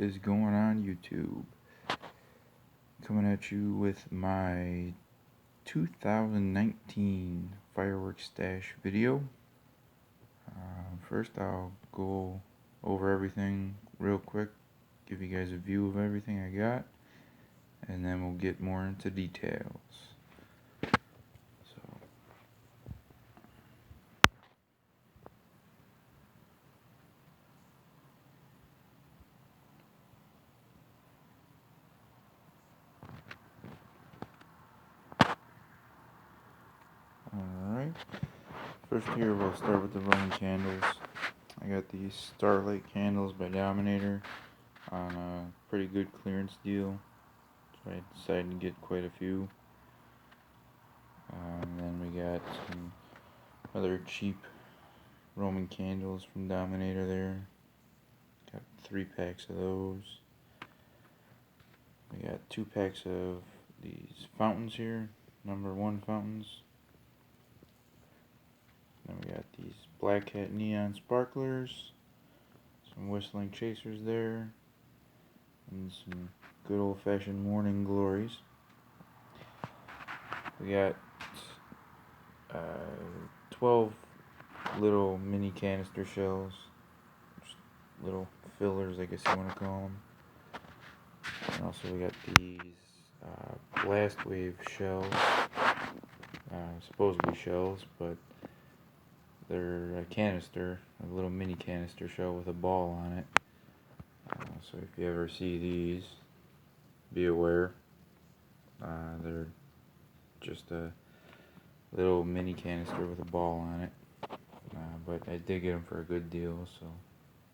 is going on YouTube? Coming at you with my 2019 fireworks stash video. First I'll go over everything real quick, give you guys a view of everything I got, and then we'll get more into details. Alright, first here we'll start with the Roman candles. I got these Starlight candles by Dominator on a pretty good clearance deal, so I decided to get quite a few. And then we got some other cheap Roman candles from Dominator there. Got 3 packs of those. We got 2 packs of these fountains here, #1 fountains. Then we got these Black Hat neon sparklers, some whistling chasers there, and some good old-fashioned morning glories. We got 12 little mini canister shells, just little fillers, I guess you want to call them. And also we got these blast wave shells, supposedly shells, but they're a canister, a little mini canister shell with a ball on it. So if you ever see these, be aware. They're just a little mini canister with a ball on it. But I did get them for a good deal, so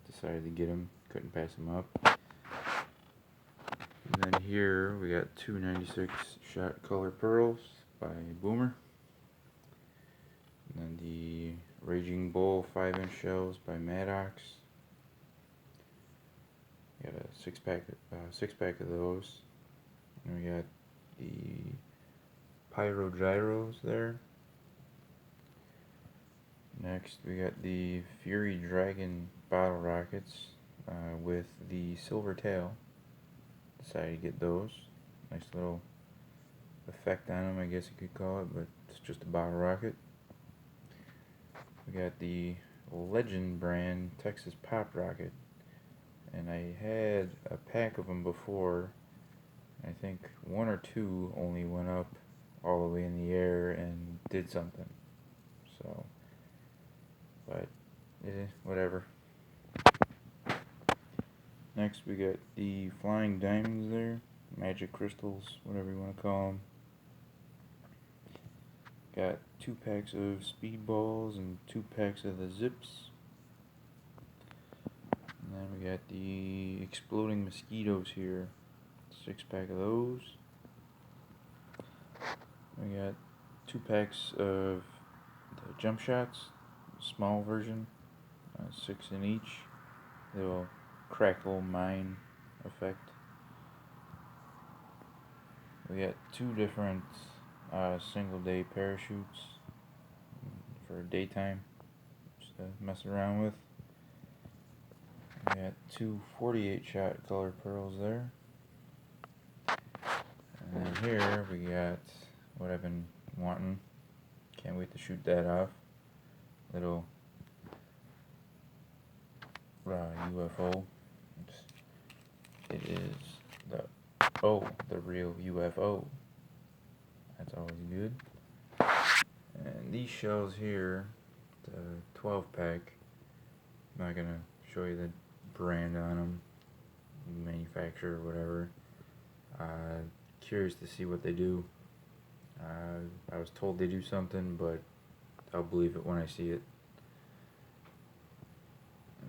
decided to get them. Couldn't pass them up. And then here we got 2 96 shot color pearls by Boomer. And then the Raging Bull 5-inch shells by Maddox. Got a 6-pack of those. And we got the pyro gyros there. Next we got the Fury Dragon bottle rockets with the silver tail. Decided to get those. Nice little effect on them, I guess you could call it, but it's just a bottle rocket. We got the Legend brand Texas Pop Rocket, and I had a pack of them before. I think 1 or 2 only went up all the way in the air and did something. So, but whatever. Next we got the Flying Diamonds there, Magic Crystals, whatever you want to call them. Got 2 packs of Speedballs and 2 packs of the Zips. And then we got the Exploding Mosquitoes here, 6-pack of those. We got 2 packs of the Jump Shots, small version, 6 in each. Little crackle mine effect. We got 2 different single day parachutes for daytime, just to mess around with. We got 2 48 shot color pearls there. And then here we got what I've been wanting. Can't wait to shoot that off. Little UFO. It is the real UFO. That's always good. And these shells here, the 12-pack, I'm not gonna show you the brand on them, manufacturer or whatever. Curious to see what they do. I was told they do something, but I'll believe it when I see it.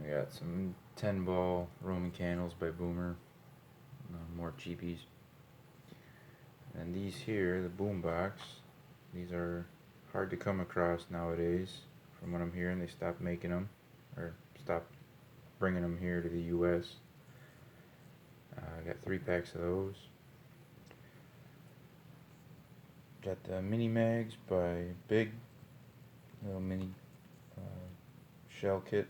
We got some 10-ball Roman candles by Boomer, more cheapies. And these here, the boombox, these are hard to come across nowadays. From what I'm hearing, they stopped making them, or stopped bringing them here to the US. I got 3 packs of those. Got the mini mags by Big, little mini shell kit.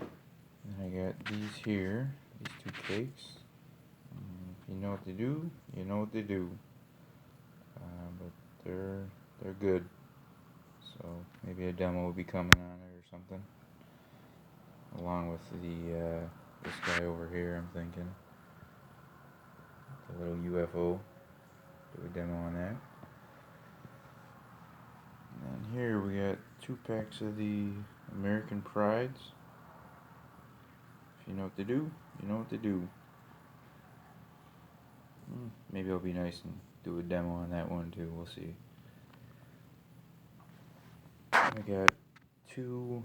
And I got these here, these two cakes. If you know what they do, you know what they do. But they're good. So maybe a demo will be coming on it or something. Along with the this guy over here, I'm thinking. The little UFO. Do a demo on that. And here we got 2 packs of the American Prides. If you know what they do, you know what they do. Maybe I'll be nice and do a demo on that one too, we'll see. I got 2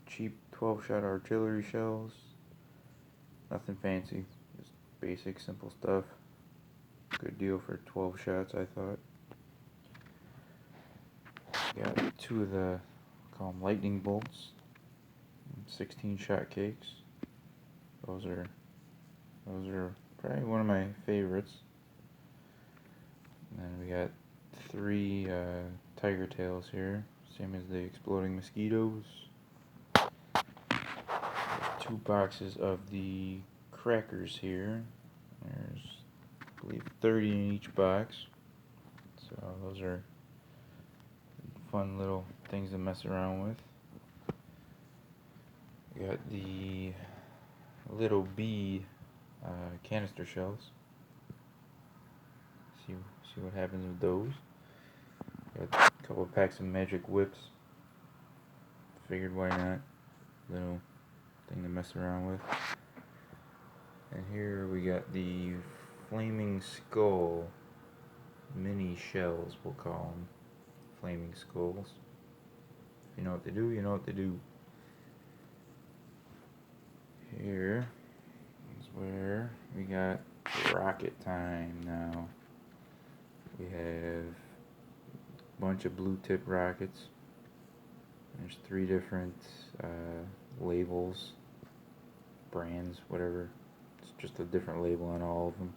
cheap 12-shot artillery shells. Nothing fancy, just basic, simple stuff. Good deal for 12 shots, I thought. Got 2 of the, call them lightning bolts, 16-shot cakes. Those are probably one of my favorites. And then we got 3 tiger tails here, same as the exploding mosquitoes. 2 boxes of the crackers here. There's, I believe, 30 in each box. So those are fun little things to mess around with. We got the little bee canister shells. See what happens with those. Got a couple of packs of magic whips. Figured why not. Little thing to mess around with. And here we got the flaming skull mini shells, we'll call them. Flaming skulls. If you know what they do, you know what they do. Here is where we got rocket time now. We have a bunch of blue tip rockets. There's 3 different labels, brands, whatever. It's just a different label on all of them.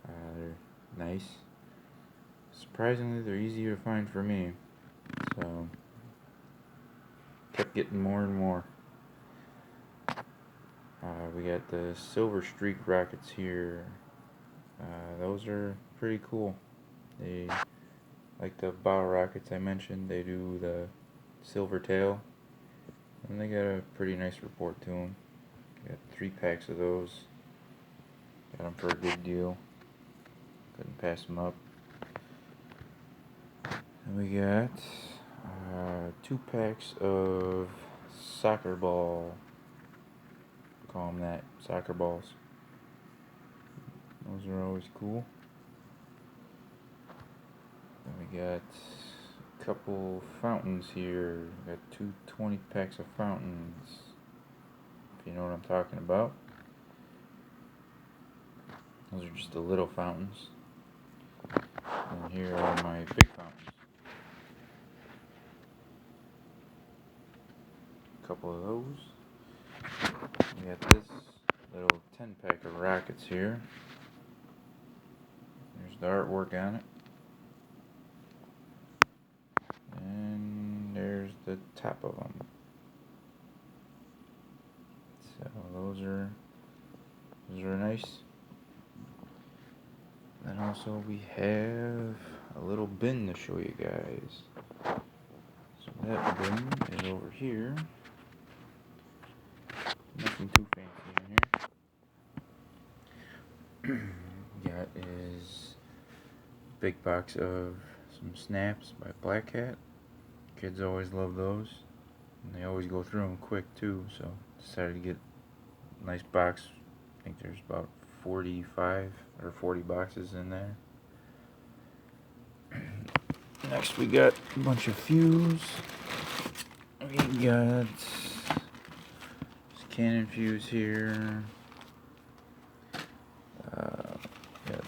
They're nice. Surprisingly, they're easier to find for me. So, kept getting more and more. We got the silver streak rockets here. Those are pretty cool. They, like the bottle rockets I mentioned, they do the silver tail. And they got a pretty nice report to them. Got 3 packs of those. Got them for a good deal. Couldn't pass them up. And we got 2 packs of soccer ball. Call them that, soccer balls. Those are always cool. Then we got a couple fountains here. We got 2 20 packs of fountains. If you know what I'm talking about. Those are just the little fountains. And here are my big fountains. A couple of those. We got this little 10 pack of rockets here. There's the artwork on it. And there's the top of them. So those are nice. Then also we have a little bin to show you guys. So that bin is over here. Nothing too fancy in here. Got is a big box of some snaps by Black Cat. Kids always love those. And they always go through them quick too, so decided to get a nice box. I think there's about 45 or 40 boxes in there. Next we got a bunch of fuse. We got cannon fuse here. Got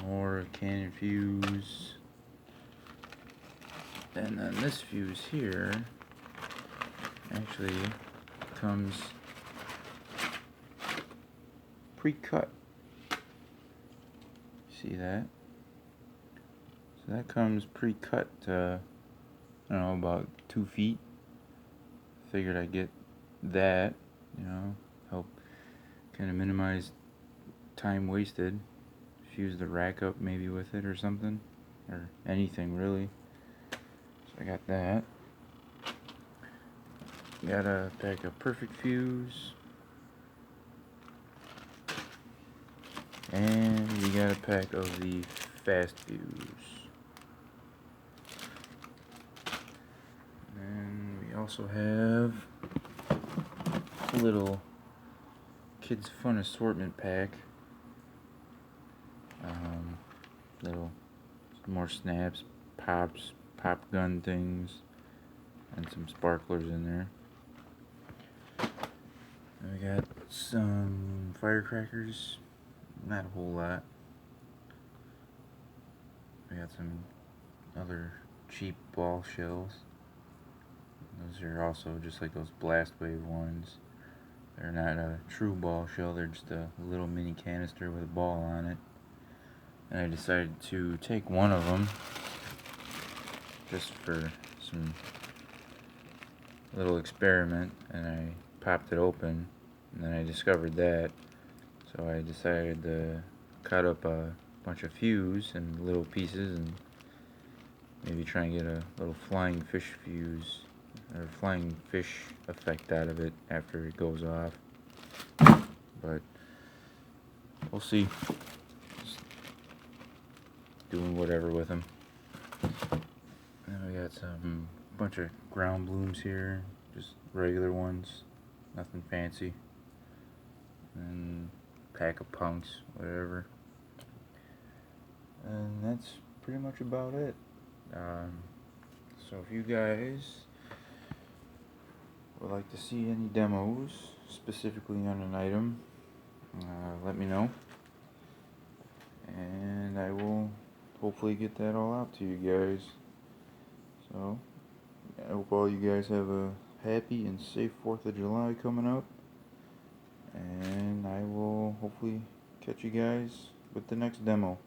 more cannon fuse. And then this fuse here actually comes pre-cut. See that? So that comes pre-cut, I don't know, about 2 feet. Figured I'd get that, you know, help kind of minimize time wasted. Fuse the rack up maybe with it or something, or anything really. So I got that. Got a pack of perfect fuse, and we got a pack of the fast fuse. And we also have a little kids fun assortment pack. Little more snaps, pops, pop gun things, and some sparklers in there. And we got some firecrackers, not a whole lot. We got some other cheap ball shells. Those are also just like those blast wave ones. They're not a true ball shell, they're just a little mini canister with a ball on it. And I decided to take one of them just for some little experiment, and I popped it open, and then I discovered that. So I decided to cut up a bunch of fuse in little pieces and maybe try and get a little flying fish fuse or flying fish effect out of it after it goes off. But we'll see. Just doing whatever with them. Then we got some bunch of ground blooms here, just regular ones, nothing fancy. And pack of punks, whatever. And that's pretty much about it. So if you guys would like to see any demos specifically on an item, let me know, and I will hopefully get that all out to you guys. So I hope all you guys have a happy and safe 4th of July coming up, and I will hopefully catch you guys with the next demo.